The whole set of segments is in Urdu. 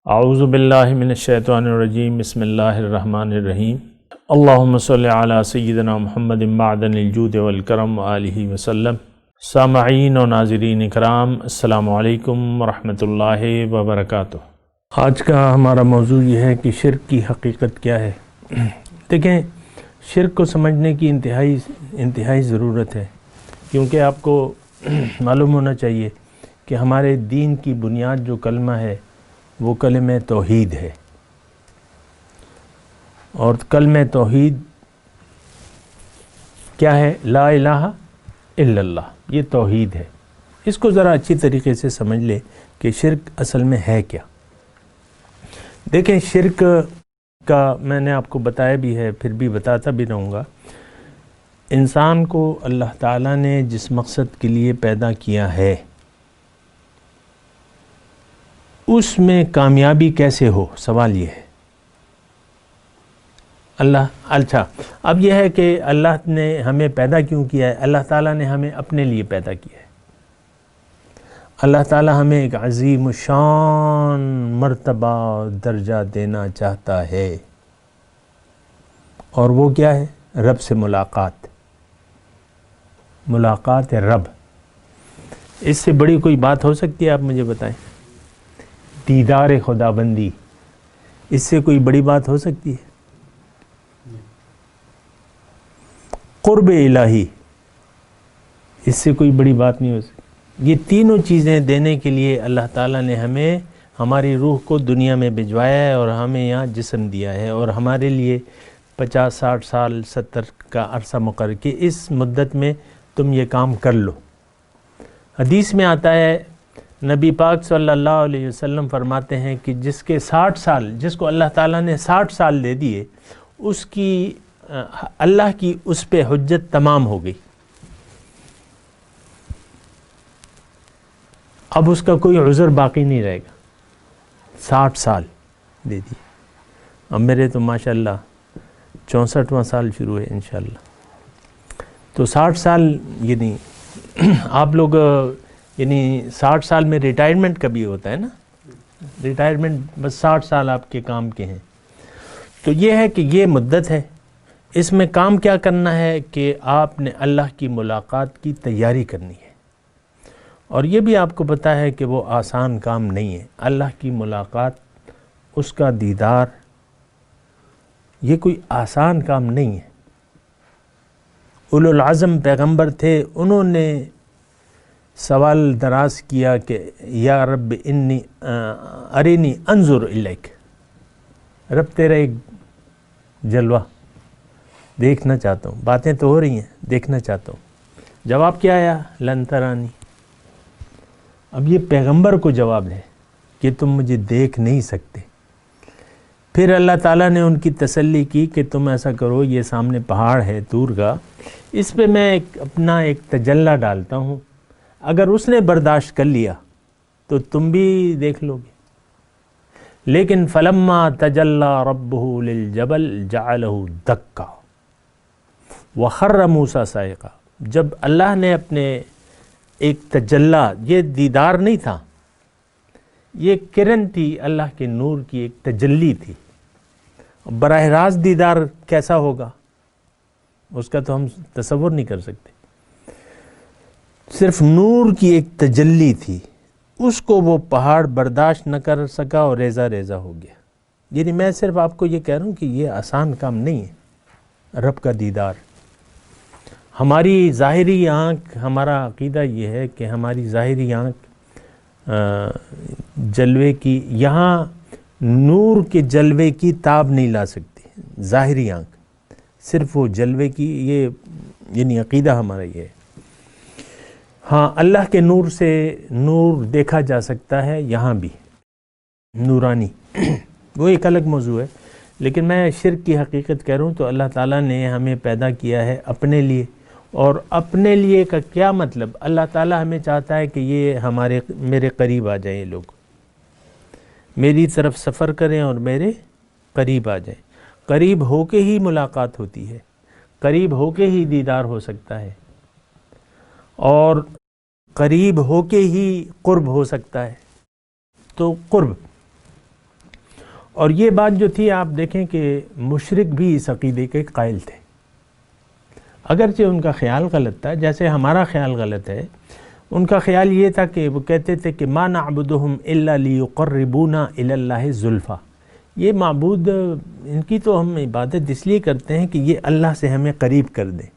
اعوذ باللہ من الشیطان الرجیم بسم اللہ الرحمن الرحیم اللہم صلی علی سیدنا محمد معدن الجود والکرم وآلہ وسلم۔ سامعین و ناظرین اکرام، السلام علیکم ورحمۃ اللہ وبرکاتہ۔ آج کا ہمارا موضوع یہ ہے کہ شرک کی حقیقت کیا ہے۔ دیکھیں، شرک کو سمجھنے کی انتہائی ضرورت ہے، کیونکہ آپ کو معلوم ہونا چاہیے کہ ہمارے دین کی بنیاد جو کلمہ ہے وہ کلمہ توحید ہے، اور کلمہ توحید کیا ہے؟ لا الہ الا اللہ، یہ توحید ہے۔ اس کو ذرا اچھی طریقے سے سمجھ لے کہ شرک اصل میں ہے کیا۔ دیکھیں، شرک کا میں نے آپ کو بتایا بھی ہے، پھر بھی بتاتا بھی رہوں گا۔ انسان کو اللہ تعالیٰ نے جس مقصد کے لیے پیدا کیا ہے، اس میں کامیابی کیسے ہو، سوال یہ ہے۔ اچھا، اب یہ ہے کہ اللہ نے ہمیں پیدا کیوں کیا ہے؟ اللہ تعالیٰ نے ہمیں اپنے لیے پیدا کیا ہے۔ اللہ تعالیٰ ہمیں ایک عظیم شان مرتبہ درجہ دینا چاہتا ہے، اور وہ کیا ہے؟ رب سے ملاقات رب۔ اس سے بڑی کوئی بات ہو سکتی ہے؟ آپ مجھے بتائیں۔ دیدار خدا بندی، اس سے کوئی بڑی بات ہو سکتی ہے؟ قرب الہی، اس سے کوئی بڑی بات نہیں ہو سکتی۔ یہ تینوں چیزیں دینے کے لیے اللہ تعالیٰ نے ہمیں ہماری روح کو دنیا میں بھجوایا ہے، اور ہمیں یہاں جسم دیا ہے، اور ہمارے لیے 50 60 سال 70 کا عرصہ مقرر کہ اس مدت میں تم یہ کام کر لو۔ حدیث میں آتا ہے، نبی پاک صلی اللہ علیہ وسلم فرماتے ہیں کہ جس کے 60 سال، جس کو اللہ تعالیٰ نے 60 سال دے دیے، اس کی اللہ کی اس پہ حجت تمام ہو گئی۔ اب اس کا کوئی عذر باقی نہیں رہے گا۔ 60 سال دے دیے، اب میرے تو ماشاءاللہ 64واں سال شروع ہے انشاءاللہ۔ تو 60 سال یعنی آپ لوگ یعنی 60 سال میں ریٹائرمنٹ کبھی ہوتا ہے نا، ریٹائرمنٹ بس 60 سال آپ کے کام کے ہیں۔ تو یہ ہے کہ یہ مدت ہے، اس میں کام کیا کرنا ہے کہ آپ نے اللہ کی ملاقات کی تیاری کرنی ہے، اور یہ بھی آپ کو پتہ ہے کہ وہ آسان کام نہیں ہے۔ اللہ کی ملاقات، اس کا دیدار، یہ کوئی آسان کام نہیں ہے۔ اولو العزم پیغمبر تھے، انہوں نے سوال دراز کیا کہ یا رب انی ارینی انظر الیک، رب تیرا ایک جلوہ دیکھنا چاہتا ہوں۔ باتیں تو ہو رہی ہیں، دیکھنا چاہتا ہوں۔ جواب کیا آیا؟ لن ترانی۔ اب یہ پیغمبر کو جواب ہے کہ تم مجھے دیکھ نہیں سکتے۔ پھر اللہ تعالیٰ نے ان کی تسلی کی کہ تم ایسا کرو، یہ سامنے پہاڑ ہے طور کا، اس پہ میں اپنا ایک تجلی ڈالتا ہوں، اگر اس نے برداشت کر لیا تو تم بھی دیکھ لو گے۔ لیکن فلما تجلی ربہ للجبل جعلہ دکا وخر موسیٰ صاعقہ، جب اللہ نے اپنے ایک تجلی، یہ دیدار نہیں تھا، یہ کرن تھی اللہ کے نور کی، ایک تجلی تھی۔ براہ راست دیدار کیسا ہوگا اس کا تو ہم تصور نہیں کر سکتے۔ صرف نور کی ایک تجلی تھی، اس کو وہ پہاڑ برداشت نہ کر سکا اور ریزہ ریزہ ہو گیا۔ یعنی میں صرف آپ کو یہ کہہ رہا ہوں کہ یہ آسان کام نہیں ہے رب کا دیدار۔ ہماری ظاہری آنکھ، ہمارا عقیدہ یہ ہے کہ ہماری ظاہری آنکھ جلوے کی، یہاں نور کے جلوے کی تاب نہیں لا سکتی ظاہری آنکھ، صرف وہ جلوے کی، یہ یعنی عقیدہ ہمارا یہ ہے۔ ہاں، اللہ کے نور سے نور دیکھا جا سکتا ہے یہاں بھی، نورانی، وہ ایک الگ موضوع ہے۔ لیکن میں شرک کی حقیقت کہہ رہا ہوں تو اللہ تعالیٰ نے ہمیں پیدا کیا ہے اپنے لیے، اور اپنے لیے کا کیا مطلب؟ اللہ تعالیٰ ہمیں چاہتا ہے کہ یہ میرے قریب آ جائیں، یہ لوگ میری طرف سفر کریں اور میرے قریب آ جائیں۔ قریب ہو کے ہی ملاقات ہوتی ہے، قریب ہو کے ہی دیدار ہو سکتا ہے، اور قریب ہو کے ہی قرب ہو سکتا ہے۔ تو قرب، اور یہ بات جو تھی آپ دیکھیں کہ مشرک بھی اس عقیدے کے قائل تھے، اگرچہ ان کا خیال غلط تھا، جیسے ہمارا خیال غلط ہے، ان کا خیال یہ تھا کہ وہ کہتے تھے کہ ما نعبدہم الا لیقربونا الی اللہ زلفیٰ، یہ معبود ان کی تو ہم عبادت اس لیے کرتے ہیں کہ یہ اللہ سے ہمیں قریب کر دیں،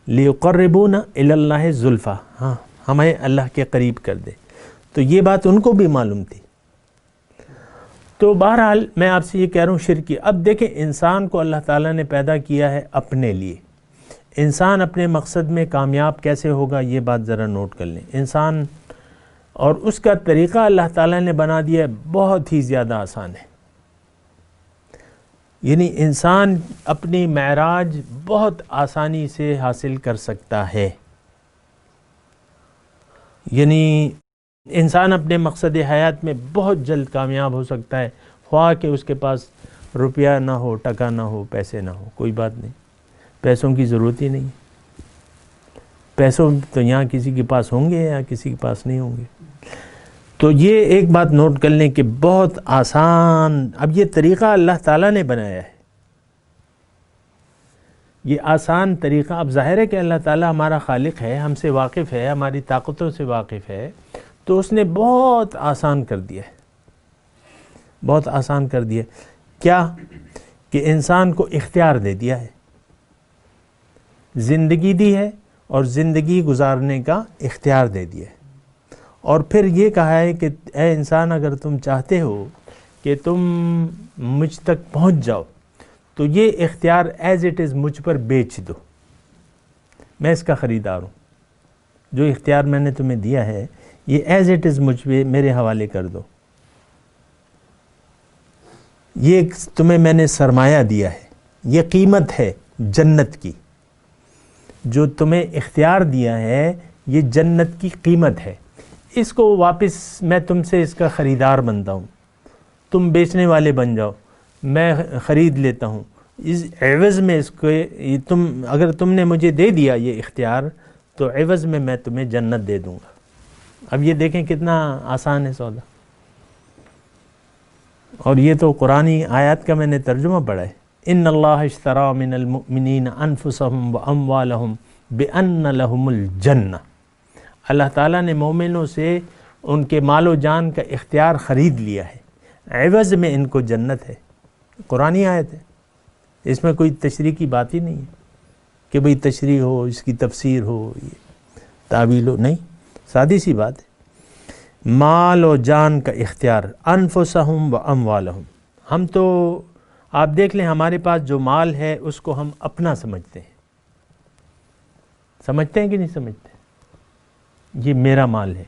لیقربونا الی اللہ زلفیٰ، ہاں ہمیں اللہ کے قریب کر دے، تو یہ بات ان کو بھی معلوم تھی۔ تو بہرحال میں آپ سے یہ کہہ رہا ہوں شرکی، اب دیکھیں انسان کو اللہ تعالیٰ نے پیدا کیا ہے اپنے لیے، انسان اپنے مقصد میں کامیاب کیسے ہوگا یہ بات ذرا نوٹ کر لیں۔ انسان اور اس کا طریقہ اللہ تعالیٰ نے بنا دیا ہے، بہت ہی زیادہ آسان ہے، یعنی انسان اپنی معراج بہت آسانی سے حاصل کر سکتا ہے، یعنی انسان اپنے مقصد حیات میں بہت جلد کامیاب ہو سکتا ہے، خواہ کہ اس کے پاس روپیہ نہ ہو، ٹکا نہ ہو، پیسے نہ ہو، کوئی بات نہیں، پیسوں کی ضرورت ہی نہیں، پیسوں تو یہاں کسی کے پاس ہوں گے یا کسی کے پاس نہیں ہوں گے۔ تو یہ ایک بات نوٹ کر لیں کہ بہت آسان، اب یہ طریقہ اللہ تعالیٰ نے بنایا ہے، یہ آسان طریقہ، اب ظاہر ہے کہ اللہ تعالیٰ ہمارا خالق ہے، ہم سے واقف ہے، ہماری طاقتوں سے واقف ہے، تو اس نے بہت آسان کر دیا ہے، بہت آسان کر دیا ہے۔ کیا کہ انسان کو اختیار دے دیا ہے، زندگی دی ہے اور زندگی گزارنے کا اختیار دے دیا ہے، اور پھر یہ کہا ہے کہ اے انسان اگر تم چاہتے ہو کہ تم مجھ تک پہنچ جاؤ تو یہ اختیار ایز اٹ از مجھ پر بیچ دو، میں اس کا خریدار ہوں، جو اختیار میں نے تمہیں دیا ہے یہ ایز اٹ از مجھ پہ میرے حوالے کر دو، یہ تمہیں میں نے سرمایہ دیا ہے، یہ قیمت ہے جنت کی، جو تمہیں اختیار دیا ہے یہ جنت کی قیمت ہے، اس کو واپس میں تم سے اس کا خریدار بنتا ہوں، تم بیچنے والے بن جاؤ، میں خرید لیتا ہوں، اس عوض میں اس کو اگر تم نے مجھے دے دیا یہ اختیار تو عوض میں تمہیں جنت دے دوں گا۔ اب یہ دیکھیں کتنا آسان ہے سودا، اور یہ تو قرآنی آیات کا میں نے ترجمہ پڑھا ہے، ان اللہ اشتری من المؤمنین انفسهم واموالهم بان لهم الجنہ، اللہ تعالیٰ نے مومنوں سے ان کے مال و جان کا اختیار خرید لیا ہے، عوض میں ان کو جنت ہے، قرآنی آیت ہے، اس میں کوئی تشریح کی بات ہی نہیں ہے کہ بھئی تشریح ہو، اس کی تفسیر ہو، تعویل ہو، نہیں، سادی سی بات ہے، مال و جان کا اختیار، انفسہم و اموالہم، ہم تو آپ دیکھ لیں ہمارے پاس جو مال ہے اس کو ہم اپنا سمجھتے ہیں، سمجھتے ہیں کہ نہیں سمجھتے؟ یہ میرا مال ہے،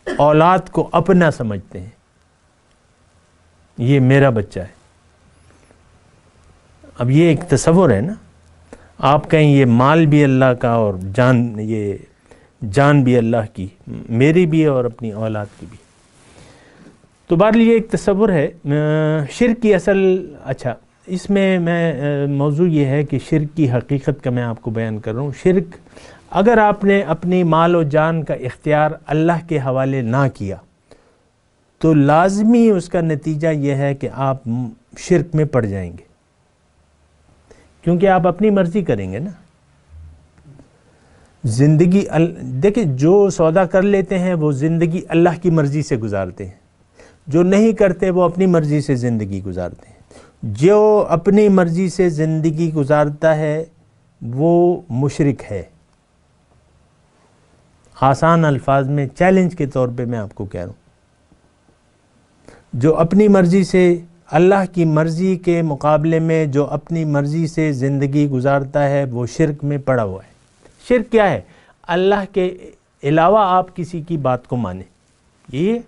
اولاد کو اپنا سمجھتے ہیں، یہ میرا بچہ ہے، اب یہ ایک تصور ہے نا، آپ کہیں یہ مال بھی اللہ کا اور جان بھی اللہ کی، میری بھی اور اپنی اولاد کی بھی، تو بہرحال یہ ایک تصور ہے۔ شرک کی اصل، اچھا اس میں موضوع یہ ہے کہ شرک کی حقیقت کا میں آپ کو بیان کر رہا ہوں۔ شرک، اگر آپ نے اپنی مال و جان کا اختیار اللہ کے حوالے نہ کیا تو لازمی اس کا نتیجہ یہ ہے کہ آپ شرک میں پڑ جائیں گے، کیونکہ آپ اپنی مرضی کریں گے نا۔ زندگی دیکھیں، جو سودا کر لیتے ہیں وہ زندگی اللہ کی مرضی سے گزارتے ہیں، جو نہیں کرتے وہ اپنی مرضی سے زندگی گزارتے ہیں۔ جو اپنی مرضی سے زندگی گزارتا ہے وہ مشرک ہے، آسان الفاظ میں چیلنج کے طور پہ میں آپ کو کہہ رہا ہوں، جو اپنی مرضی سے، اللہ کی مرضی کے مقابلے میں جو اپنی مرضی سے زندگی گزارتا ہے وہ شرک میں پڑا ہوا ہے۔ شرک کیا ہے؟ اللہ کے علاوہ آپ کسی کی بات کو مانیں، یہ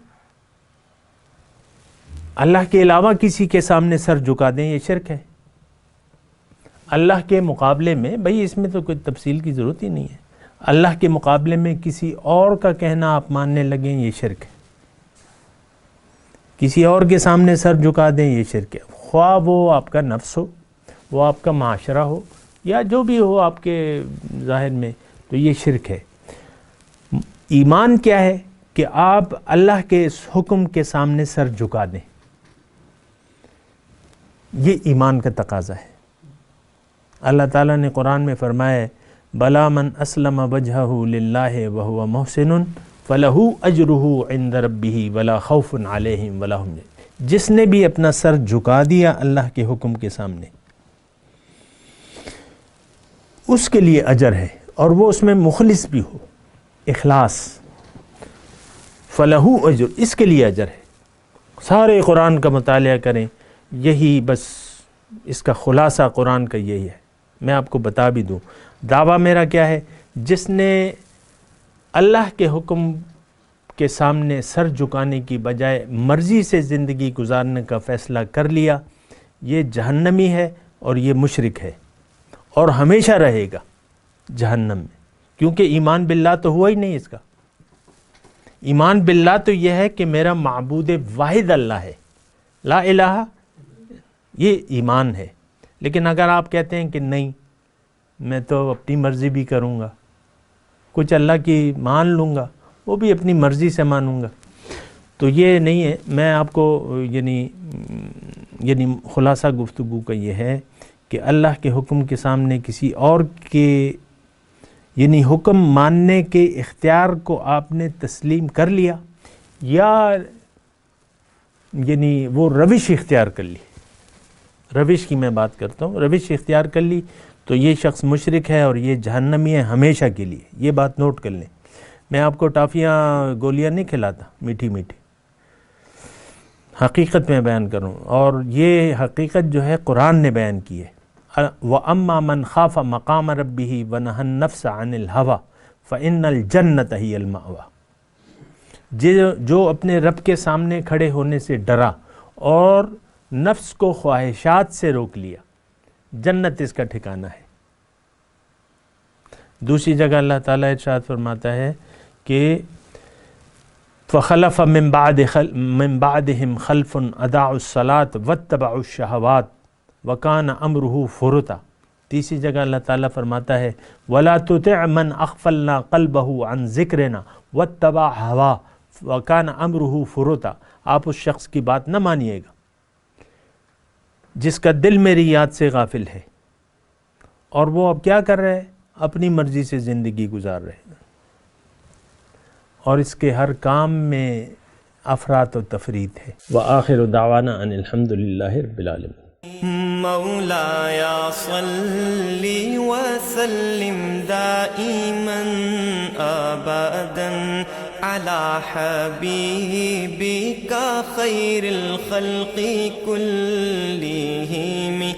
اللہ کے علاوہ کسی کے سامنے سر جھکا دیں، یہ شرک ہے۔ اللہ کے مقابلے میں، بھئی اس میں تو کوئی تفصیل کی ضرورت ہی نہیں ہے، اللہ کے مقابلے میں کسی اور کا کہنا آپ ماننے لگیں، یہ شرک ہے۔ کسی اور کے سامنے سر جھکا دیں، یہ شرک ہے، خواہ وہ آپ کا نفس ہو، وہ آپ کا معاشرہ ہو، یا جو بھی ہو آپ کے ظاہر میں، تو یہ شرک ہے۔ ایمان کیا ہے؟ کہ آپ اللہ کے اس حکم کے سامنے سر جھکا دیں، یہ ایمان کا تقاضا ہے۔ اللہ تعالیٰ نے قرآن میں فرمایا ہے بلا من اسلم وجہہ للہ وہو محسن فلہ اجرہ عند ربہ ولا خوف علیہم ولا ہم یحزنون، جس نے بھی اپنا سر جھکا دیا اللہ کے حکم کے سامنے اس کے لیے اجر ہے، اور وہ اس میں مخلص بھی ہو، اخلاص، فلہ اجر، اس کے لیے اجر ہے۔ سارے قرآن کا مطالعہ کریں، یہی بس اس کا خلاصہ قرآن کا یہی ہے۔ میں آپ کو بتا بھی دوں، دعویٰ میرا کیا ہے، جس نے اللہ کے حکم کے سامنے سر جھکانے کی بجائے مرضی سے زندگی گزارنے کا فیصلہ کر لیا، یہ جہنمی ہے اور یہ مشرک ہے، اور ہمیشہ رہے گا جہنم میں، کیونکہ ایمان باللہ تو ہوا ہی نہیں اس کا۔ ایمان باللہ تو یہ ہے کہ میرا معبود واحد اللہ ہے، لا الہ، یہ ایمان ہے۔ لیکن اگر آپ کہتے ہیں کہ نہیں میں تو اپنی مرضی بھی کروں گا، کچھ اللہ کی مان لوں گا، وہ بھی اپنی مرضی سے مانوں گا، تو یہ نہیں ہے۔ میں آپ کو یعنی خلاصہ گفتگو کا یہ ہے کہ اللہ کے حکم کے سامنے کسی اور کے یعنی حکم ماننے کے اختیار کو آپ نے تسلیم کر لیا، یا یعنی وہ روش اختیار کر لی، روش کی میں بات کرتا ہوں، روش اختیار کر لی، تو یہ شخص مشرک ہے اور یہ جہنمی ہے ہمیشہ کے لیے۔ یہ بات نوٹ کر لیں۔ میں آپ کو ٹافیاں گولیاں نہیں کھلاتا میٹھی میٹھی، حقیقت میں بیان کروں، اور یہ حقیقت جو ہے قرآن نے بیان کی ہے۔ وَأَمَّا مَنْ خَافَ مَقَامَ رَبِّهِ وَنَهَى النَّفْسَ عَنِ الْهَوَى فَإِنَّ الْجَنَّةَ هِيَ الْمَأْوَى، جو اپنے رب کے سامنے کھڑے ہونے سے ڈرا اور نفس کو خواہشات سے روک لیا، جنت اس کا ٹھکانہ ہے۔ دوسری جگہ اللہ تعالیٰ ارشاد فرماتا ہے کہ فَخَلَفَ مِن بَعْدِهِمْ خَلْفٌ أَضَاعُوا الصَّلَاةَ وَاتَّبَعُوا الشَّهَوَاتِ وَكَانَ أَمْرُهُ فُرُطًا۔ تیسری جگہ اللہ تعالیٰ فرماتا ہے وَلَا تُطِعْ مَنْ أَغْفَلْنَا قَلْبَهُ عَنْ ذِكْرِنَا وَاتَّبَعَ هَوَاهُ وَكَانَ أَمْرُهُ فُرُطًا۔ آپ اس شخص کی بات نہ مانیے گا جس کا دل میری یاد سے غافل ہے، اور وہ اب کیا کر رہے ہیں، اپنی مرضی سے زندگی گزار رہے ہیں، اور اس کے ہر کام میں افراط و تفریط ہے۔ وآخر دعوانا ان الحمد للہ رب العالمین۔ مولاي صل وسلم دائما ابدا على حبيبك خير الخلق كلهم